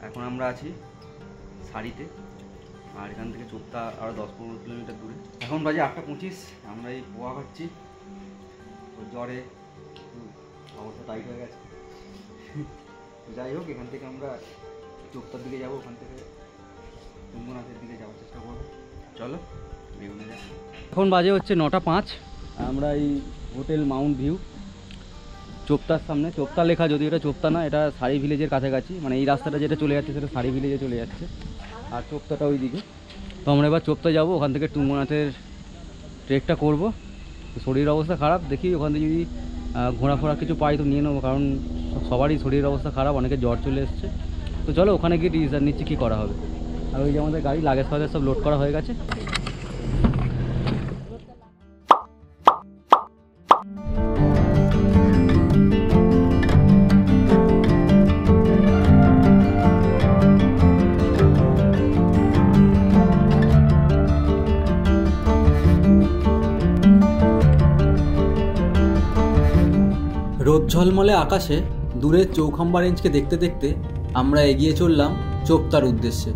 এখন আমরা আছি সারিতে, আর এখান থেকে চোপতা আরও 10-15 কিলোমিটার দূরে। এখন বাজে 8:25, আমরা এই পোয়া খাচ্ছি। জ্বরে অবস্থা টাইট হয়ে গেছে। যাই হোক, এখান থেকে আমরা চোপতার দিকে যাবো, ওখান থেকে তুঙ্গনাথের দিকে যাওয়ার চেষ্টা করবো। চলো বেগুনে যাই। এখন বাজে হচ্ছে 9:05, আমরা এই হোটেল মাউন্ট ভিউ চোপতার সামনে। চোপতা লেখা, যদি এটা চোপতা না, এটা সারি ভিলেজের কাছাকাছি, মানে এই রাস্তাটা যেটা চলে যাচ্ছে সেটা সারি ভিলেজে চলে যাচ্ছে, আর চোপতাটা ওই দিকে। তো আমরা এবার চোপতা যাবো, ওখান থেকে তুঙ্গনাথের ট্রেকটা করবো। শরীরের অবস্থা খারাপ, দেখি ওখান থেকে যদি ঘোরাফোরা কিছু পাই তো নিয়ে নেবো, কারণ সবারই শরীরের অবস্থা খারাপ, অনেকে জ্বর চলে এসছে। তো চলো ওখানে গিয়ে ডিসিশন নিচ্ছি কী করা হবে। আর ওই যে আমাদের গাড়ি লাগেজ ফাগেজ সব লোড করা হয়ে গেছে। রোদ ঝলমলে আকাশে দূরের চৌখাম্বা রেঞ্জকে দেখতে দেখতে আমরা এগিয়ে চললাম চোপতার উদ্দেশ্যে।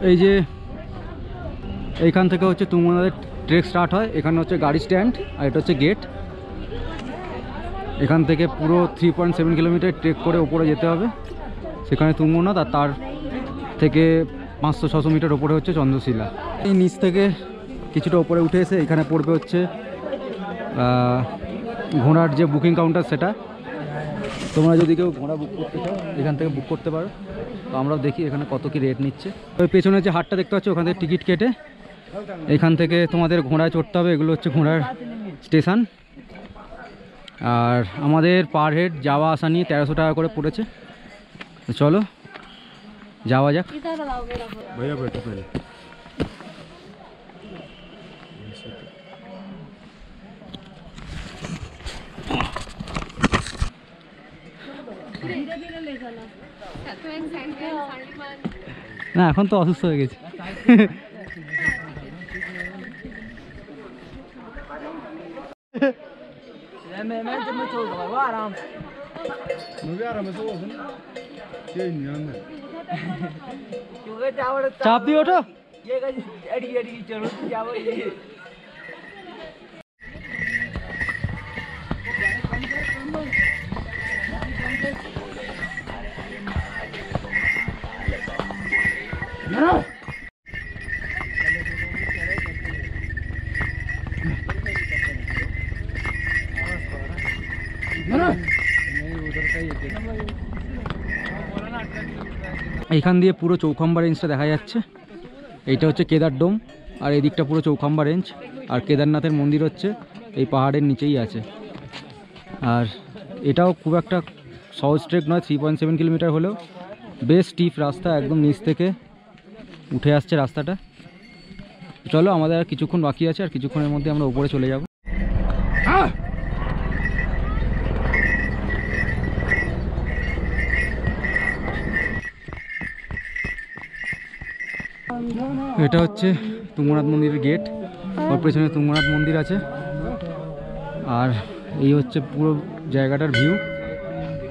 এই যে এইখান থেকে হচ্ছে তুঙ্গনাথের ট্রেক স্টার্ট হয়, এখানে হচ্ছে গাড়ি স্ট্যান্ড, আর এটা হচ্ছে গেট। এখান থেকে পুরো 3.7 কিলোমিটার ট্রেক করে ওপরে যেতে হবে, সেখানে তুঙ্গনাথ, আর তার থেকে 500-600 মিটার ওপরে হচ্ছে চন্দ্রশিলা। এই নিচ থেকে কিছুটা ওপরে উঠে এসে এখানে পড়বে হচ্ছে ঘোড়ার যে বুকিং কাউন্টার, সেটা তোমরা যদি কেউ ঘোড়া বুক করতে চাও এখান থেকে বুক করতে পারো। তো আমরাও দেখি এখানে কত কি রেট নিচ্ছে। ওই পেছনে যে হাটটা দেখতে পাচ্ছ, ওখান থেকে টিকিট কেটে এখান থেকে তোমাদের ঘোড়ায় চড়তে হবে। এগুলো হচ্ছে ঘোড়ার স্টেশন। আর আমাদের পার হেড যাওয়া আসা নিয়ে 1300 টাকা করে পড়েছে। তো চলো যাওয়া যাক। ভাইয়া बैठो पहले। না এখন তো অসুস্থ হয়ে গেছে। চাপ দিয়ে ওঠো। এইখান দিয়ে পুরো চৌখাম্বা রেঞ্জটা দেখা যাচ্ছে। এইটা হচ্ছে কেদার ডোম, আর এই দিকটা পুরো চৌখাম্বা রেঞ্জ, আর কেদারনাথের মন্দির হচ্ছে এই পাহাড়ের নিচেই আছে। আর এটাও খুব একটা সহজ ট্রেক নয়, 3.7 কিলোমিটার হলেও বেশ স্টিফ রাস্তা, একদম নিচ থেকে উঠে আসছে রাস্তাটা। চলো আমাদের আর কিছুক্ষণ বাকি আছে, আর কিছুক্ষণের মধ্যে আমরা উপরে চলে যাব। এটা হচ্ছে তুঙ্গনাথ মন্দিরের গেট, ওর পেছনে তুঙ্গনাথ মন্দির আছে। আর এই হচ্ছে পুরো জায়গাটার ভিউ।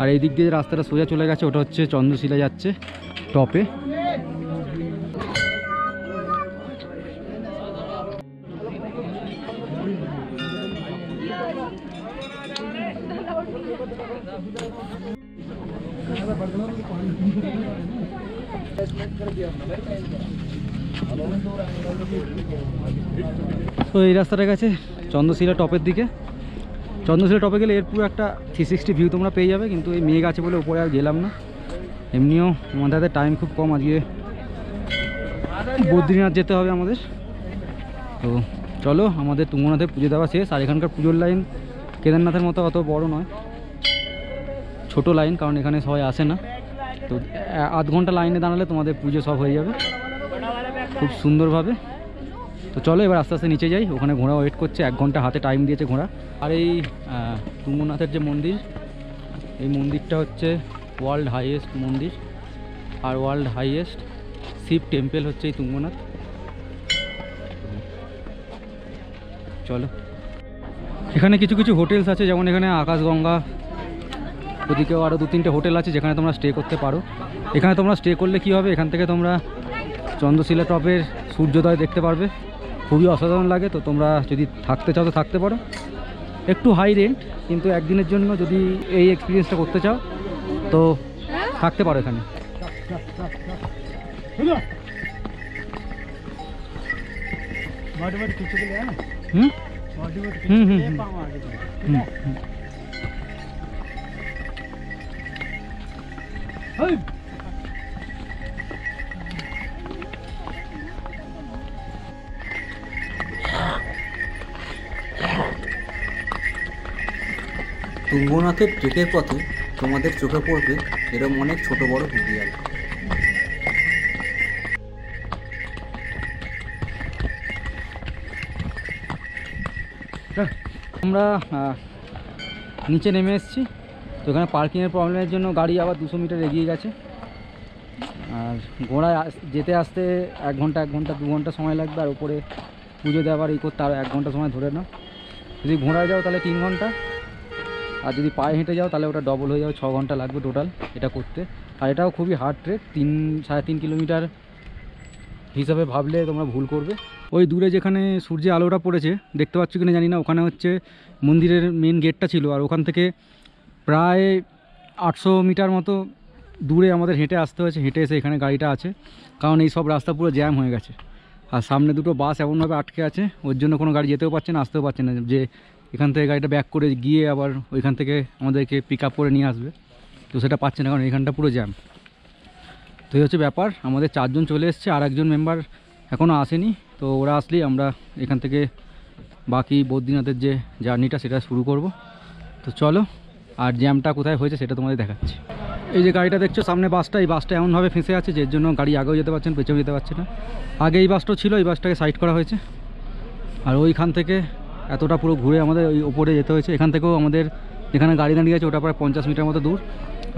আর এই দিক দিয়ে রাস্তাটা সোজা চলে গেছে, ওটা হচ্ছে চন্দ্রশিলা যাচ্ছে টপে। তো এই রাস্তাটা গেছে চন্দ্রশিলা টপের দিকে। চন্দ্রশিলা টপে গেলে এর পুরো একটা 360 ভিউ তোমরা পেয়ে যাবে, কিন্তু এই মেঘ আছে বলে উপরে আর গেলাম না। এমনিও আমাদের হাতে টাইম খুব কম, আজকে বদ্রীনাথ যেতে হবে আমাদের। তো চলো, আমাদের তুঙ্গনাথে পুজো দেওয়া শেষ। আর এখানকার পুজোর লাইন কেদারনাথের মতো অত বড় নয়, ছোট লাইন, কারণ এখানে সবাই আসে না। তো আধ ঘন্টা লাইনে দাঁড়ালে তোমাদের পুজো সব হয়ে যাবে খুব সুন্দরভাবে। তো চলো এবার আস্তে আস্তে নিচে যাই, ওখানে ঘোড়া ওয়েট করছে, 1 ঘন্টা হাতে টাইম দিয়েছে ঘোড়া। আর এই তুঙ্গনাথের যে মন্দির, এই মন্দিরটা হচ্ছে ওয়ার্ল্ড হাইয়েস্ট মন্দির, আর ওয়ার্ল্ড হাইয়েস্ট শিব টেম্পল হচ্ছে এই তুঙ্গনাথ। চলো, এখানে কিছু কিছু হোটেলস আছে, যেমন এখানে আকাশগঙ্গা, ওদিকেও আরও 2-3টে হোটেল আছে যেখানে তোমরা স্টে করতে পারো। এখানে তোমরা স্টে করলে কি হবে, এখান থেকে তোমরা চন্দ্রশিলা টপের সূর্যোদয় দেখতে পারবে, খুবই অসাধারণ লাগে। তো তোমরা যদি থাকতে চাও তো থাকতে পারো, একটু হাই রেন্ট, কিন্তু একদিনের জন্য যদি এই এক্সপিরিয়েন্সটা করতে চাও তো থাকতে পারো এখানে। তুঙ্গনাথের ট্রেকের পথে তোমাদের চোখে পড়বে এরকম অনেক ছোট বড় ঘুঘিয়াল। আমরা নিচে নেমে এসেছি, তো এখানে পার্কিংয়ের প্রবলেমের জন্য গাড়ি আবার 200 মিটার এগিয়ে গেছে। আর ঘোড়ায় যেতে আসতে 1 ঘন্টা 2 ঘন্টা সময় লাগবে, আর উপরে পুজো দেওয়ার এই করতে আরও 1 ঘন্টা সময় ধরে নাও। যদি ঘোড়ায় যাও তাহলে 3 ঘন্টা, আর যদি পায়ে হেঁটে যাও তাহলে ওটা ডবল হয়ে যাবে, 6 ঘন্টা লাগবে টোটাল এটা করতে। আর এটাও খুবই হার্ড ট্রেক, 3-3.5 কিলোমিটার হিসাবে ভাবলে তোমরা ভুল করবে। ওই দূরে যেখানে সূর্যের আলোটা পড়েছে দেখতে পাচ্ছ কিনা জানি না, ওখানে হচ্ছে মন্দিরের মেন গেটটা ছিল, আর ওখান থেকে প্রায় 800 মিটার মতো দূরে আমাদের হেঁটে আসতে হয়েছে। হেঁটে এসে এখানে গাড়িটা আছে, কারণ এই সব রাস্তা পুরো জ্যাম হয়ে গেছে, আর সামনে দুটো বাস এমনভাবে আটকে আছে ওর জন্য কোনো গাড়ি যেতেও পারছে না, আসতেও পারছে না, যে এখান থেকে গাড়িটা ব্যাক করে গিয়ে আবার ওইখান থেকে আমাদেরকে পিক আপ করে নিয়ে আসবে, তো সেটা পাচ্ছে না, কারণ এখানটা পুরো জ্যাম। তো এই হচ্ছে ব্যাপার। আমাদের 4 জন চলে এসছে, আর একজন মেম্বার এখনও আসেনি, তো ওরা আসলেই আমরা এখান থেকে বাকি বদ্রীনাথের যে জার্নিটা সেটা শুরু করব। তো চলো, আর জ্যামটা কোথায় হয়েছে সেটা তোমাদের দেখাচ্ছি। এই যে গাড়িটা দেখছো সামনে বাসটা, এই বাসটা এমনভাবে ফেঁসে আছে যে জন্য গাড়ি আগেও যেতে পারছেন, পেছনেও যেতে পারছে না। আগে এই বাসটাও ছিল, এই বাসটাকে সাইড করা হয়েছে, আর ওইখান থেকে এতটা পুরো ঘুরে আমাদের ওই ওপরে যেতে হয়েছে। এখান থেকেও আমাদের যেখানে গাড়ি দাঁড়িয়ে আছে ওটা প্রায় 50 মিটার মতো দূর,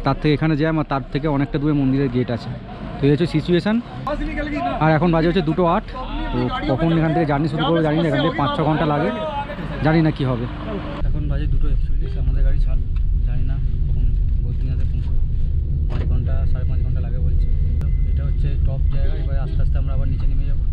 তার থেকে এখানে জ্যাম, আর তার থেকে অনেকটা দূরে মন্দিরের গেট আছে। তো এই হচ্ছে সিচুয়েশান। আর এখন বাজে হচ্ছে 2:08। তো কখন এখান থেকে জার্নি শুরু করবো জানি না, এখান থেকে 5-6 ঘন্টা লাগে, জানি না কি হবে। এখন বাজে 2:41, আমাদের গাড়ি ছাড়, জানি না কখন বদ্রীনাথে পৌঁছবো। 5 ঘন্টা 5.5 ঘন্টা লাগে বলছে। এটা হচ্ছে টপ জায়গা, এবার আস্তে আস্তে আমরা আবার নিচে নেমে যাবো।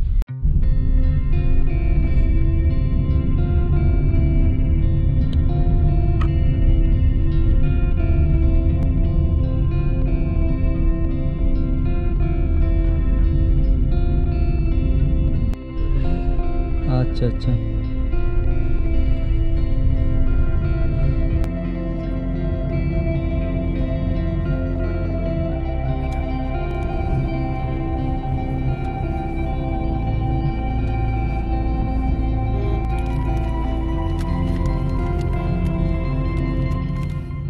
আচ্ছা আচ্ছা,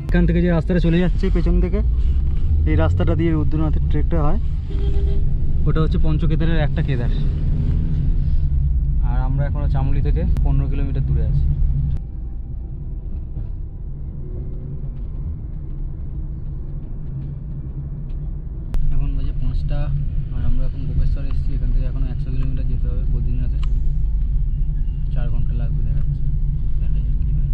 এখান থেকে যে রাস্তাটা চলে যাচ্ছে পেছন থেকে, এই রাস্তাটা দিয়ে রুদ্রনাথের ট্রেকটা হয়, ওটা হচ্ছে পঞ্চকেদারের একটা কেদার। আর আমরা এখনও চামুলি থেকে 15 কিলোমিটার দূরে আছি। এখন বাজে 5টা, আর আমরা এখন গোপেশ্বর এসেছি। এখান থেকে এখনও 100 কিলোমিটার যেতে হবে বদ্রীনাথে, 4 ঘন্টা লাগবে দেখাচ্ছে, দেখা যাক কী হয়।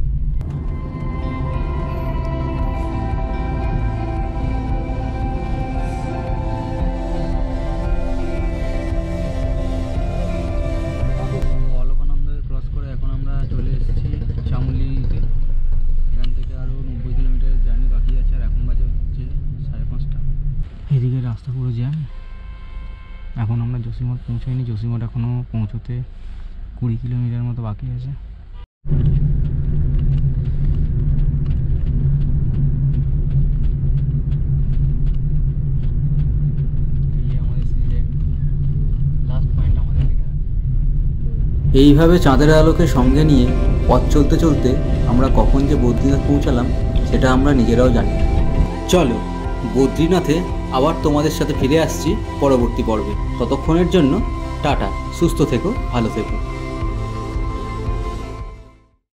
ক্রস করে এখন আমরা চলে এসেছি চামুলিতে। এখান থেকে আরও 90 কিলোমিটার জার্নি বাকি আছে, আর এখন বাজে হচ্ছে 5:30। এদিকে রাস্তা পুরো জ্যাম। এখন আমরা জসিমঠ পৌঁছাইনি, জসিমঠ এখনও পৌঁছতে 20 কিলোমিটার মতো বাকি আছে। এইভাবে চাঁদের আলোকে সঙ্গে নিয়ে পথ চলতে চলতে আমরা কখন যে বদ্রীনাথ পৌঁছালাম সেটা আমরা নিজেরাও জানি না। চলো, বদ্রীনাথে আবার তোমাদের সাথে ফিরে আসছি পরবর্তী পর্বে। ততক্ষণের জন্য টাটা, সুস্থ থেকো, ভালো থেকো।